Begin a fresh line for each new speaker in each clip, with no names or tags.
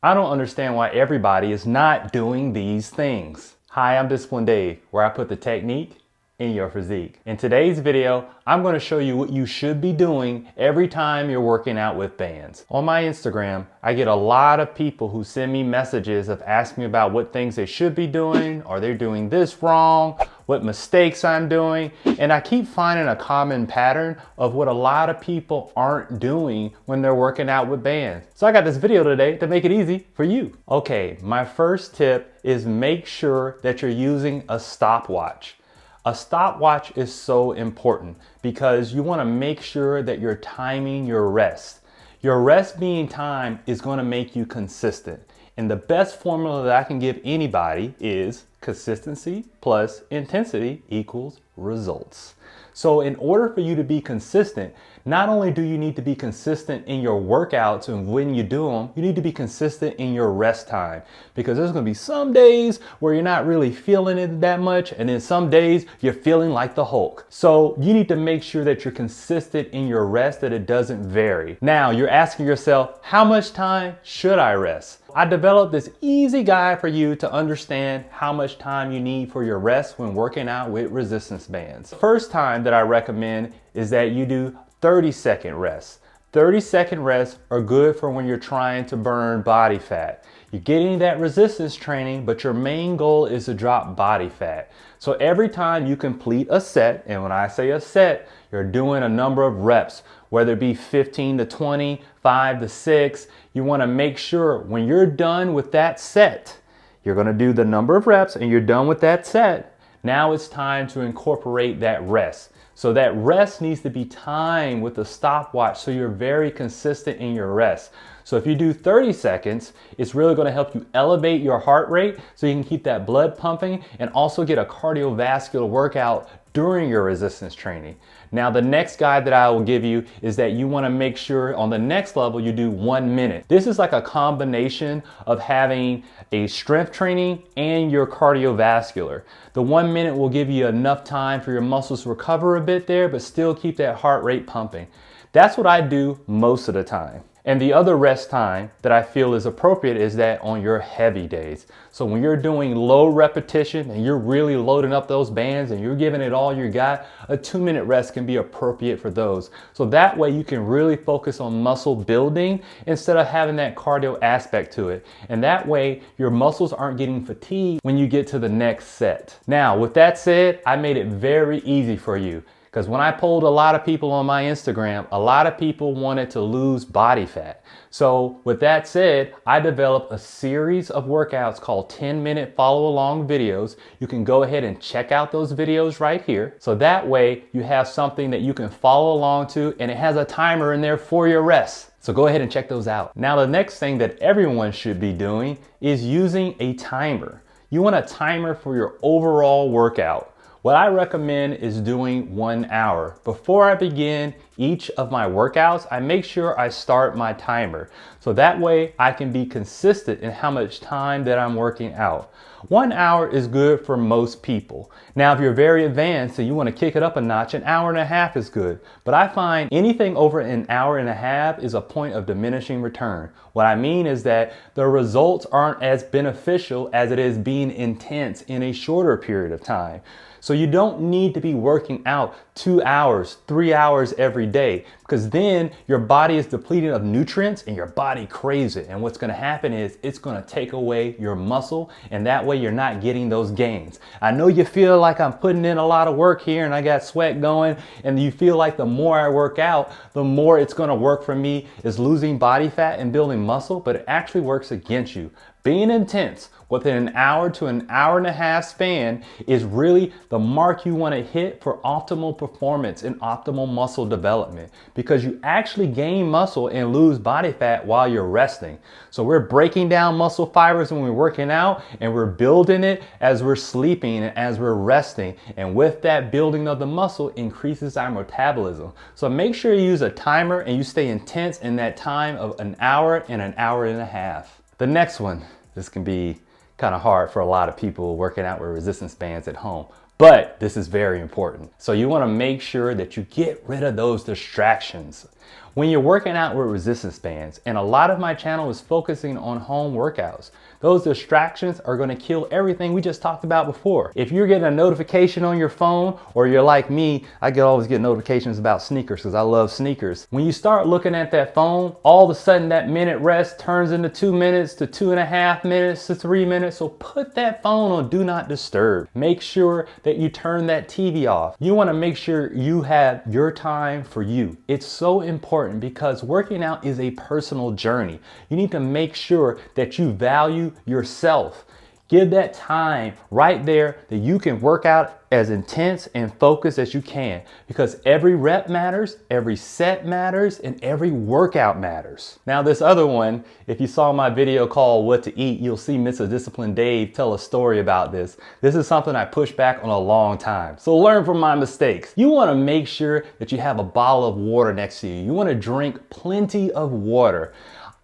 I don't understand why everybody is not doing these things. Hi, I'm Disciplined Dave, where I put the technique in your physique. In today's video, I'm going to show you what you should be doing every time you're working out with bands. On my Instagram, I get a lot of people who send me messages of asking me about what things they should be doing, are they doing this wrong, what mistakes I'm doing, and I keep finding a common pattern of what a lot of people aren't doing when they're working out with bands. So I got this video today to make it easy for you. Okay, my first tip is make sure that you're using a stopwatch. A stopwatch is so important because you want to make sure that you're timing your rest. Your rest being timed is going to make you consistent. And the best formula that I can give anybody is consistency plus intensity equals results. So in order for you to be consistent, not only do you need to be consistent in your workouts and when you do them, you need to be consistent in your rest time, because there's going to be some days where you're not really feeling it that much, and then some days you're feeling like the Hulk. So you need to make sure that you're consistent in your rest, that it doesn't vary. Now you're asking yourself, how much time should I rest? I developed this easy guide for you to understand how much time you need for your rest when working out with resistance bands. The first time that I recommend is that you do 30-second rests. 30-second rests are good for when you're trying to burn body fat. You're getting that resistance training, but your main goal is to drop body fat. So every time you complete a set, and when I say a set, you're doing a number of reps, whether it be 15 to 20, 5 to 6, you want to make sure when you're done with that set, you're going to do the number of reps and you're done with that set. Now it's time to incorporate that rest. So that rest needs to be timed with a stopwatch so you're very consistent in your rest. So if you do 30 seconds, it's really going to help you elevate your heart rate so you can keep that blood pumping and also get a cardiovascular workout during your resistance training. Now the next guide that I will give you is that you want to make sure on the next level you do 1 minute. This is like a combination of having a strength training and your cardiovascular. The 1 minute will give you enough time for your muscles to recover a bit there, but still keep that heart rate pumping. That's what I do most of the time. And the other rest time that I feel is appropriate is that on your heavy days. So when you're doing low repetition and you're really loading up those bands and you're giving it all you got, a 2-minute rest can be appropriate for those. So that way you can really focus on muscle building instead of having that cardio aspect to it. And that way your muscles aren't getting fatigued when you get to the next set. Now, with that said, I made it very easy for you. Because when I polled a lot of people on my Instagram, a lot of people wanted to lose body fat. So with that said, I developed a series of workouts called 10-minute follow-along videos. You can go ahead and check out those videos right here. So that way you have something that you can follow along to, and it has a timer in there for your rest. So go ahead and check those out. Now the next thing that everyone should be doing is using a timer. You want a timer for your overall workout. What I recommend is doing 1 hour. Before I begin each of my workouts, I make sure I start my timer. So that way I can be consistent in how much time that I'm working out. 1 hour is good for most people. Now, if you're very advanced and you want to kick it up a notch, 1.5 hours is good. But I find anything over 1.5 hours is a point of diminishing return. What I mean is that the results aren't as beneficial as it is being intense in a shorter period of time. So you don't need to be working out 2 hours, 3 hours every day, because then your body is depleted of nutrients and your body craves it. And what's going to happen is it's going to take away your muscle, and that way you're not getting those gains. I know you feel like I'm putting in a lot of work here and I got sweat going, and you feel like the more I work out, the more it's going to work for me is losing body fat and building muscle, but it actually works against you. Being intense within 1 hour to 1.5 hour span is really the mark you want to hit for optimal performance and optimal muscle development, because you actually gain muscle and lose body fat while you're resting. So we're breaking down muscle fibers when we're working out, and we're building it as we're sleeping and as we're resting. And with that building of the muscle increases our metabolism. So make sure you use a timer and you stay intense in that time of 1 hour and 1.5 hours. The next one, this can be kind of hard for a lot of people working out with resistance bands at home, but this is very important. So you want to make sure that you get rid of those distractions. When you're working out with resistance bands, and a lot of my channel is focusing on home workouts, those distractions are going to kill everything we just talked about before. If you're getting a notification on your phone, or you're like me, I always get notifications about sneakers because I love sneakers. When you start looking at that phone, all of a sudden that minute rest turns into 2 minutes to 2.5 minutes to 3 minutes. So put that phone on do not disturb. Make sure that you turn that TV off. You want to make sure you have your time for you. It's so important because working out is a personal journey. You need to make sure that you value yourself. Give that time right there that you can work out as intense and focused as you can, because every rep matters, every set matters, and every workout matters. Now this other one, if you saw my video called What to Eat, you'll see Mr. Disciplined Dave tell a story about this. This is something I pushed back on a long time. So learn from my mistakes. You want to make sure that you have a bottle of water next to you. You want to drink plenty of water.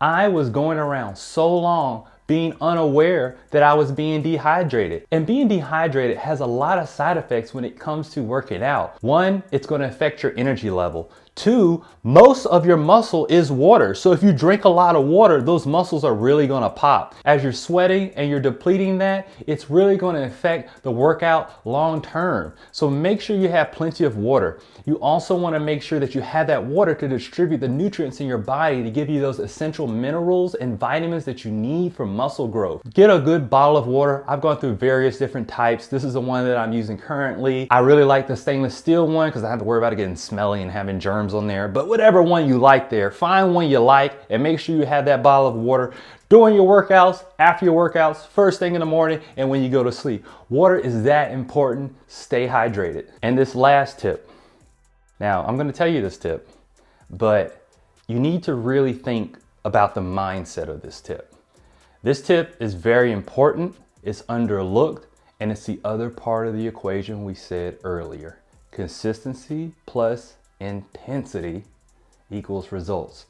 I was going around so long being unaware that I was being dehydrated. And being dehydrated has a lot of side effects when it comes to working out. One, it's going to affect your energy level. Two, most of your muscle is water. So if you drink a lot of water, those muscles are really going to pop. As you're sweating and you're depleting that, it's really going to affect the workout long term. So make sure you have plenty of water. You also want to make sure that you have that water to distribute the nutrients in your body to give you those essential minerals and vitamins that you need for muscle growth. Get a good bottle of water. I've gone through various different types. This is the one that I'm using currently. I really like the stainless steel one because I have to worry about it getting smelly and having germs on there. But whatever one you like there, find one you like and make sure you have that bottle of water during your workouts, after your workouts, first thing in the morning, and when you go to sleep. Water is that important. Stay hydrated. And this last tip. Now, I'm going to tell you this tip, but you need to really think about the mindset of this tip. This tip is very important, it's underlooked, and it's the other part of the equation we said earlier. Consistency plus intensity equals results.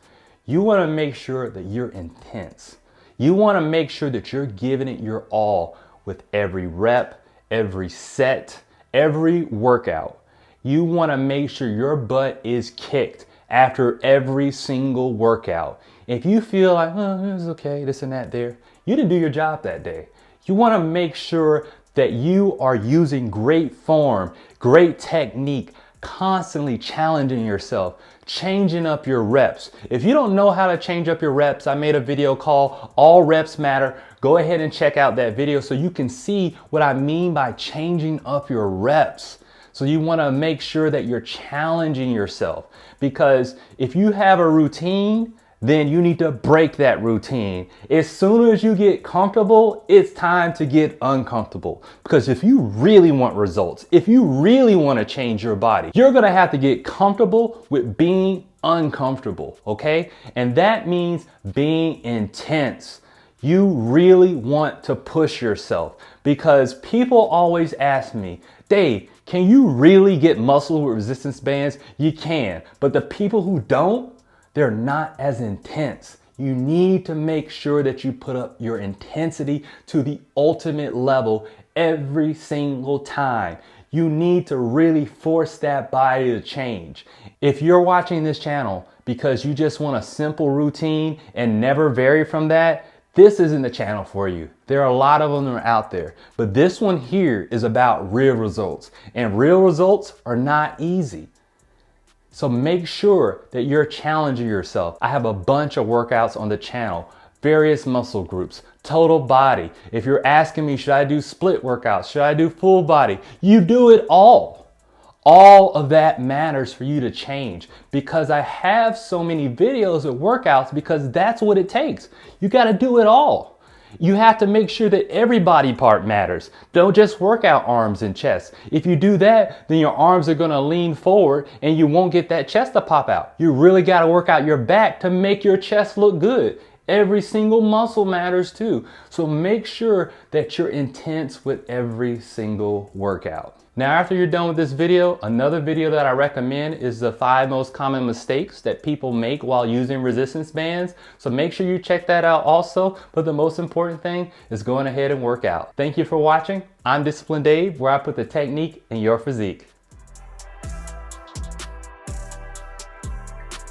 You want to make sure that you're intense. You want to make sure that you're giving it your all with every rep, every set, every workout. You want to make sure your butt is kicked after every single workout. If you feel like, oh, it's okay, this and that there, you didn't do your job that day. You want to make sure that you are using great form, great technique, constantly challenging yourself, changing up your reps. If you don't know how to change up your reps, I made a video called All Reps Matter. Go ahead and check out that video so you can see what I mean by changing up your reps. So you want to make sure that you're challenging yourself, because if you have a routine, then you need to break that routine. As soon as you get comfortable, it's time to get uncomfortable. Because if you really want results, if you really want to change your body, you're going to have to get comfortable with being uncomfortable, okay? And that means being intense. You really want to push yourself, because people always ask me, Dave, can you really get muscle with resistance bands? You can, but the people who don't, they're not as intense. You need to make sure that you put up your intensity to the ultimate level every single time. You need to really force that body to change. If you're watching this channel because you just want a simple routine and never vary from that, this isn't the channel for you. There are a lot of them out there, but this one here is about real results, and real results are not easy. So make sure that you're challenging yourself. I have a bunch of workouts on the channel, various muscle groups, total body. If you're asking me, should I do split workouts? Should I do full body? You do it all. All of that matters for you to change, because I have so many videos of workouts, because that's what it takes. You got to do it all. You have to make sure that every body part matters. Don't just work out arms and chest. If you do that, then your arms are going to lean forward and you won't get that chest to pop out. You really got to work out your back to make your chest look good. Every single muscle matters too. So make sure that you're intense with every single workout. Now, after you're done with this video, another video that I recommend is the 5 most common mistakes that people make while using resistance bands. So make sure you check that out also. But the most important thing is going ahead and work out. Thank you for watching. I'm Disciplined Dave, where I put the technique in your physique.